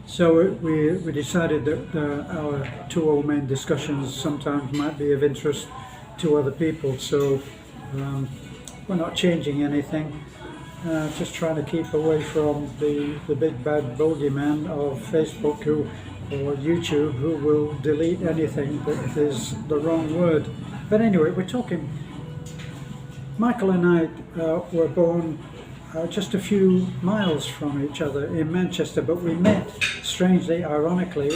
So we decided that our two old men discussions sometimes might be of interest to other people. So we're not changing anything. Just trying to keep away from the big bad bogeyman of Facebook or YouTube who will delete anything that is the wrong word. But anyway, we're talking. Michael and I were born just a few miles from each other in Manchester, but we met, strangely, ironically,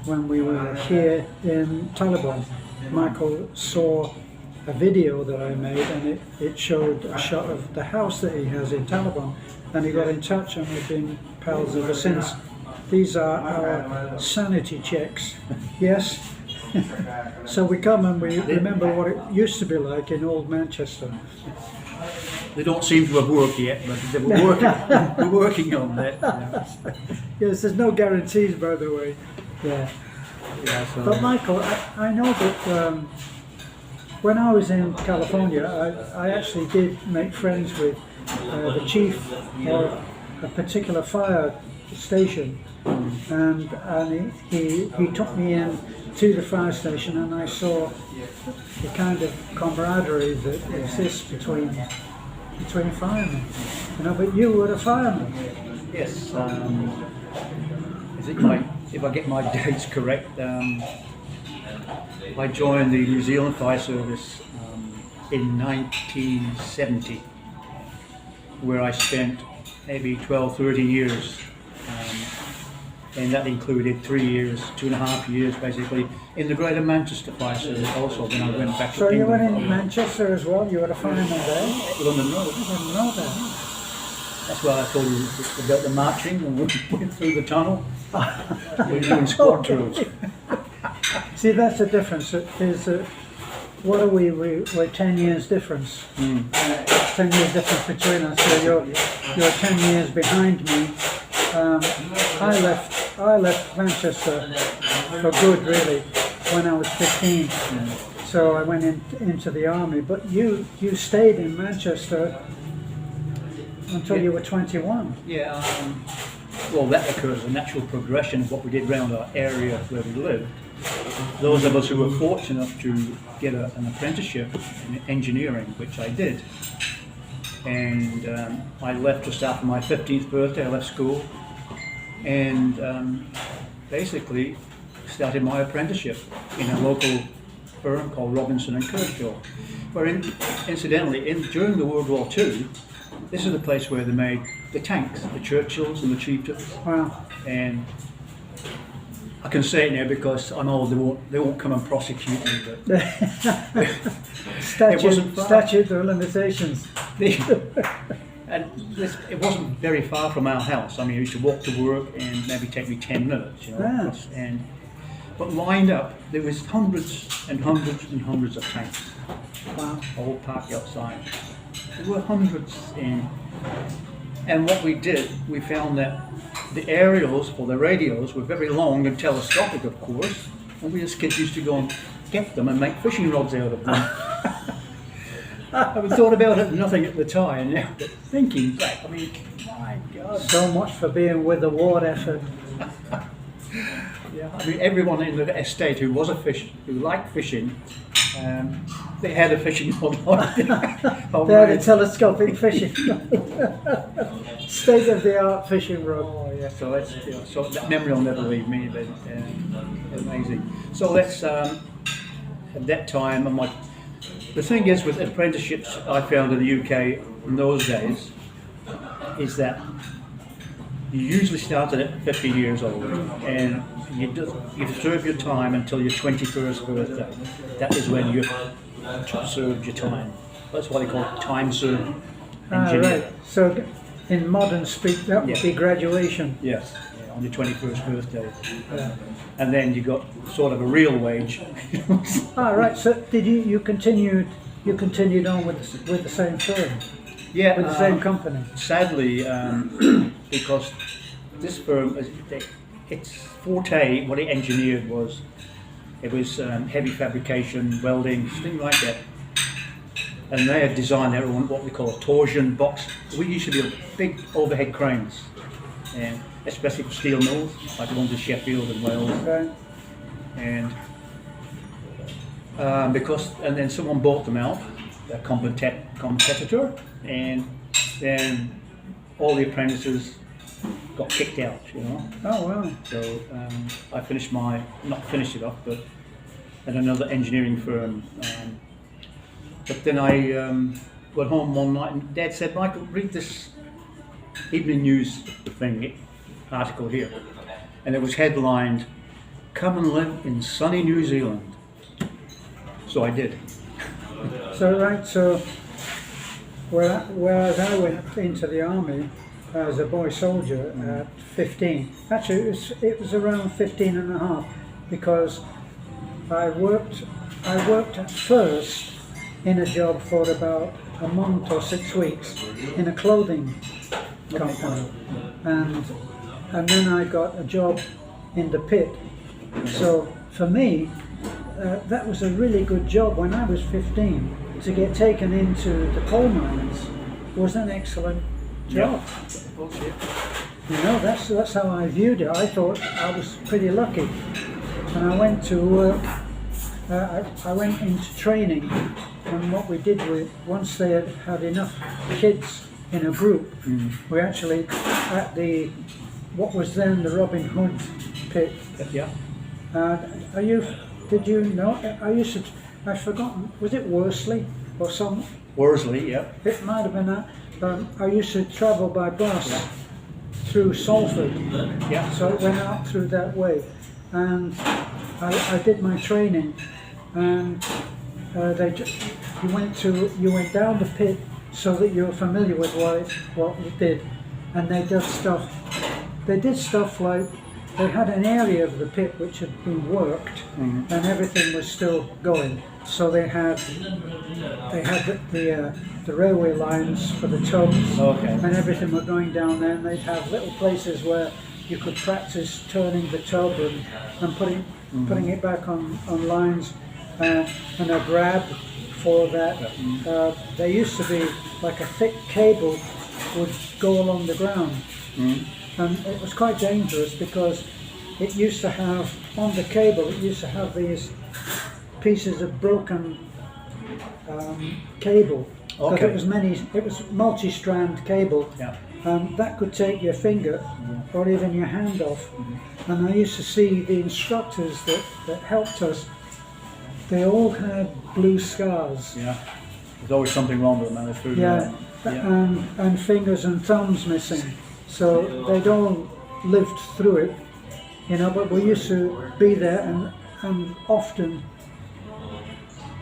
when we were here in Taliban. Michael saw a video that I made, and it showed a shot of the house that he has in Taliban, and he got in touch, and we've been pals ever since. These are our sanity checks, yes? So we come and we remember what it used to be like in old Manchester. They don't seem to have worked yet, but they were working, we're working on that. Yes, there's no guarantees, by the way. Yeah. So. But Michael, I know that when I was in California, I actually did make friends with the chief of a particular fire station, and he took me in to the fire station, and I saw the kind of camaraderie that exists between firemen. You know, but you were a fireman. Yes. If I get my dates correct, I joined the New Zealand Fire Service in 1970, where I spent maybe 12, 13 years. And that included 3 years, 2.5 years basically, in the Greater Manchester Fire Service also when I went back to So you England. were in Manchester as well? You were a fireman there? London Road. I didn't know that. That's why I told you about the marching and we went through the tunnel. We're doing squad drills. See, that's the difference. Is what are we? We're 10 years difference. 10 years difference between us. So you're 10 years behind me. I left Manchester for good, really, when I was 15. So I went into the army. But you stayed in Manchester until you were 21. Yeah. Well, that occurs as a natural progression of what we did around our area where we lived. Those of us who were fortunate enough to get an apprenticeship in engineering, which I did, and I left just after my 15th birthday. I left school and basically started my apprenticeship in a local firm called Robinson and Kershaw, where incidentally during the World War II, this is the place where they made the tanks, the Churchills and the Chieftains. Wow. And I can say it now because I'm old, they won't come and prosecute me, but statute of limitations. And it wasn't very far from our house. I mean, I used to walk to work and maybe take me 10 minutes, you know. Yeah. But lined up, there was hundreds and hundreds and hundreds of tanks. Wow. All parked outside. There were hundreds and what we did, we found that the aerials for the radios were very long and telescopic, of course, and we as kids used to go and get them and make fishing rods out of them. I thought about it nothing at the time, now, but thinking back, I mean, my God. So much for being with the war effort. Yeah, I mean, everyone in the estate who liked fishing, they had a fishing rod on. They had a telescopic fishing state of the art fishing rod. Oh yeah, so that's so that memory will never leave me. But amazing. So let's at that time, I'm like, the thing is with apprenticeships I found in the UK in those days is that you usually started at 50 years old and you serve your time until your 21st birthday. That is when you've served your time. That's what they call time served engineer. Right. So in modern speak, that would be graduation. Yes, on your 21st birthday. And then you got sort of a real wage. Right. So did you continued on with the same firm? Yeah, with the same company. Sadly, because this firm, its forte, what it engineered was heavy fabrication, welding, things like that. And they had designed their own what we call a torsion box. We used to build big overhead cranes, and especially for steel mills, like the ones in Sheffield and Wales. Right. And and then someone bought them out, a competitor, and then all the apprentices got kicked out, you know. Oh, wow. So I finished not finished it off, but at another engineering firm. But then I got home one night and Dad said, Michael, read this evening news article here. And it was headlined, "Come and live in sunny New Zealand." So I did. So whereas I went into the army as a boy soldier at 15, actually it was around 15 and a half, because I worked at first in a job for about a month or 6 weeks in a clothing company, and then I got a job in the pit. So for me, that was a really good job when I was 15. To get taken into the coal mines was an excellent job. You know, that's how I viewed it. I thought I was pretty lucky, and I went to work. I went into training, and what we did once they had enough kids in a group, we actually at what was then the Robin Hood pit. Yeah. Did you know? I've forgotten. Was it Worsley or some? Worsley, yeah. It might have been that. I used to travel by bus through Salford. Yeah. So it went out through that way, and I did my training, and you went down the pit so that you were familiar with what it did, and they did stuff. They did stuff like they had an area of the pit which had been worked, and everything was still going. So they had the railway lines for the tubs, and everything were going down there. And they'd have little places where you could practice turning the tub and putting it back on lines, and a grab for that. There used to be like a thick cable would go along the ground. And it was quite dangerous because it used to have, on the cable, it used to have these pieces of broken cable. Okay. It was multi-strand cable. Yeah. That could take your finger or even your hand off. And I used to see the instructors that helped us, they all had blue scars. Yeah. There's always something wrong with them. And fingers and thumbs missing. So they'd all lived through it, you know, but we used to be there, and often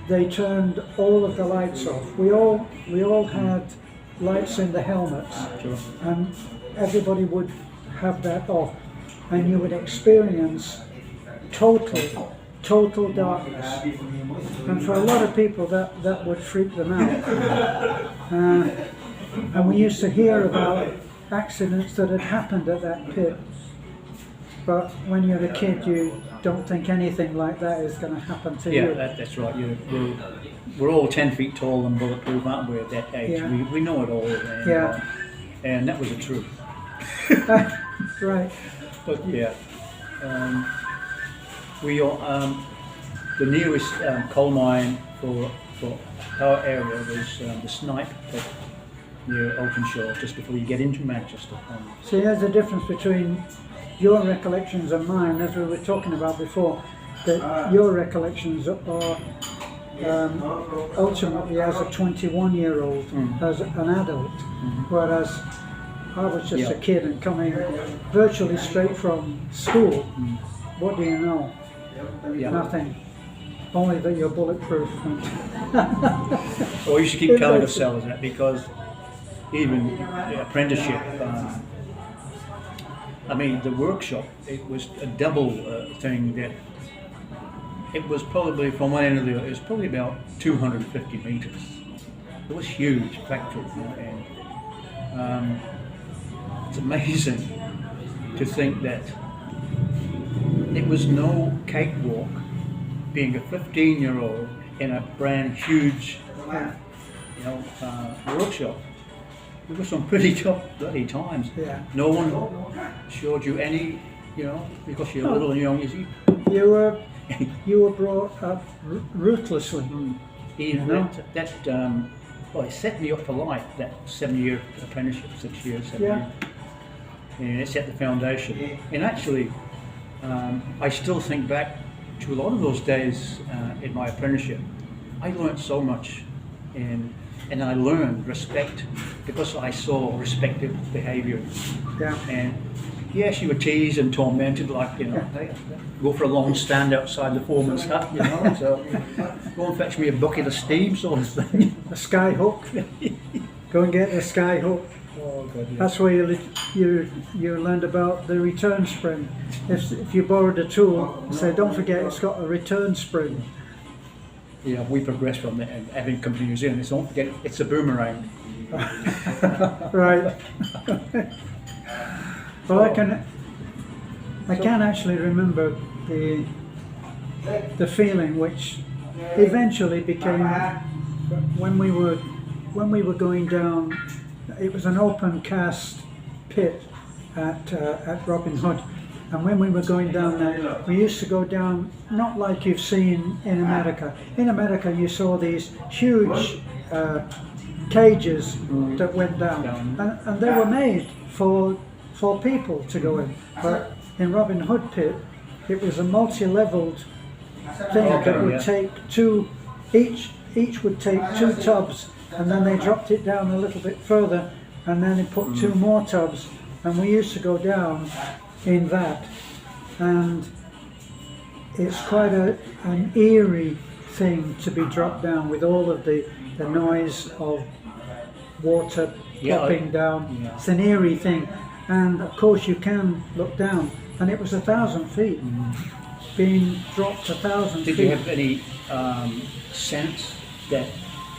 they turned all of the lights off. We all had lights in the helmets, and everybody would have that off, and you would experience total darkness. And for a lot of people that would freak them out. And we used to hear about accidents that had happened at that pit, but when you're a kid you don't think anything like that is going to happen to you. Yeah, that's right. We're all 10 feet tall and bulletproof, aren't we, at that age? Yeah. We know it all. And that was the truth. Right. But yeah, we all, the nearest coal mine for our area was the Snipe pit near Openshaw, just before you get into Manchester. See, there's the difference between your recollections and mine, as we were talking about before, that your recollections are ultimately as a 21-year-old, as an adult, whereas I was just a kid and coming virtually straight from school. What do you know? Nothing. Only that you're bulletproof. Well, you should keep telling yourselves that, because even the apprenticeship, I mean, the workshop, it was a double thing that it was probably from one end of the other, it was probably about 250 meters. It was huge factory, and it's amazing to think that it was no cakewalk being a 15-year-old in a brand huge, workshop. there were some pretty tough bloody times. Yeah. No one showed you any, because you're little and young, you see. You were brought up ruthlessly. Even You know? well, it set me up for life, that 7-year apprenticeship, 6 years, 7 Yeah. years. And it set the foundation. And actually, I still think back to a lot of those days in my apprenticeship. I learned so much, and I learned respect because I saw respective behaviour. Yeah. And yes, you were teased and tormented, like, hey, go for a long stand outside the foreman's hut, so go and fetch me a bucket of steam, sort of thing. A sky hook. Go and get a sky hook. Oh, God, yeah. That's where you learned about the return spring. If you borrowed a tool, say don't forget it's got a return spring. Yeah, we progressed from there, and having come to New Zealand, don't forget it's a boomerang. Right. Well, I can actually remember the feeling which eventually became when we were going down. It was an open cast pit at Robin Hood, and when we were going down there, we used to go down not like you've seen in America. In America, you saw these huge cages that went down, and they were made for people to go in. But in Robin Hood pit, it was a multi-leveled thing that would take two, each would take 2 tubs, and then they dropped it down a little bit further, and then they put 2 more tubs, and we used to go down in that, and it's quite an eerie thing to be dropped down with all of the noise of water plopping down. Yeah. It's an eerie thing. And of course you can look down, and it was 1,000 feet, being dropped 1,000 feet. Did you have any sense that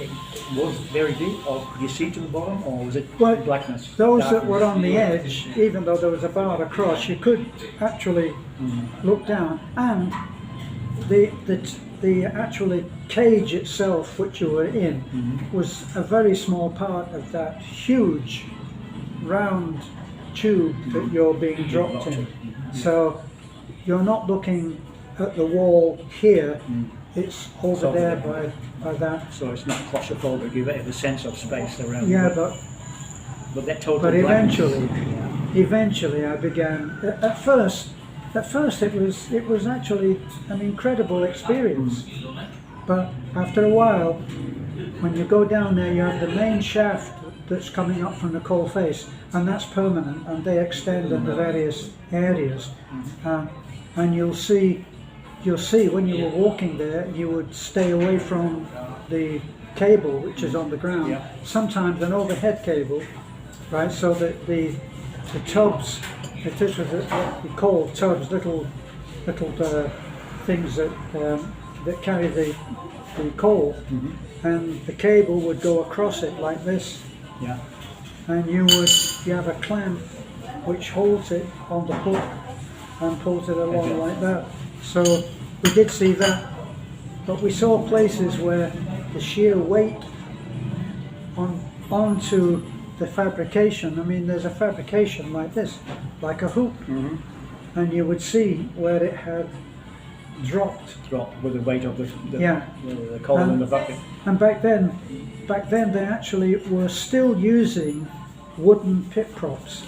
it was very deep, or could you see to the bottom, or was it blackness? Those darkness? that were on the edge, even though there was a bar across, you could actually look down, and the actually cage itself, which you were in, was a very small part of that huge round tube that you're being dropped in. So you're not looking at the wall here, it's over there by that. So it's not claustrophobic, you have a sense of space around. Yeah, but that total but blackness. eventually I began. At first it was actually an incredible experience. But after a while, when you go down there, you have the main shaft that's coming up from the coal face, and that's permanent, and they extend in the various areas. And you'll see when you were walking there, you would stay away from the cable which is on the ground. Yeah. Sometimes an overhead cable, right? So that the tubs, this was what we call tubs, little things that carry the coal, and the cable would go across it like this. Yeah. And you have a clamp which holds it on the hook and pulls it along like that. So we did see that, but we saw places where the sheer weight onto the fabrication. I mean, there's a fabrication like this, like a hoop, and you would see where it had dropped with the weight of the coal in the bucket. And back then they actually were still using wooden pit props.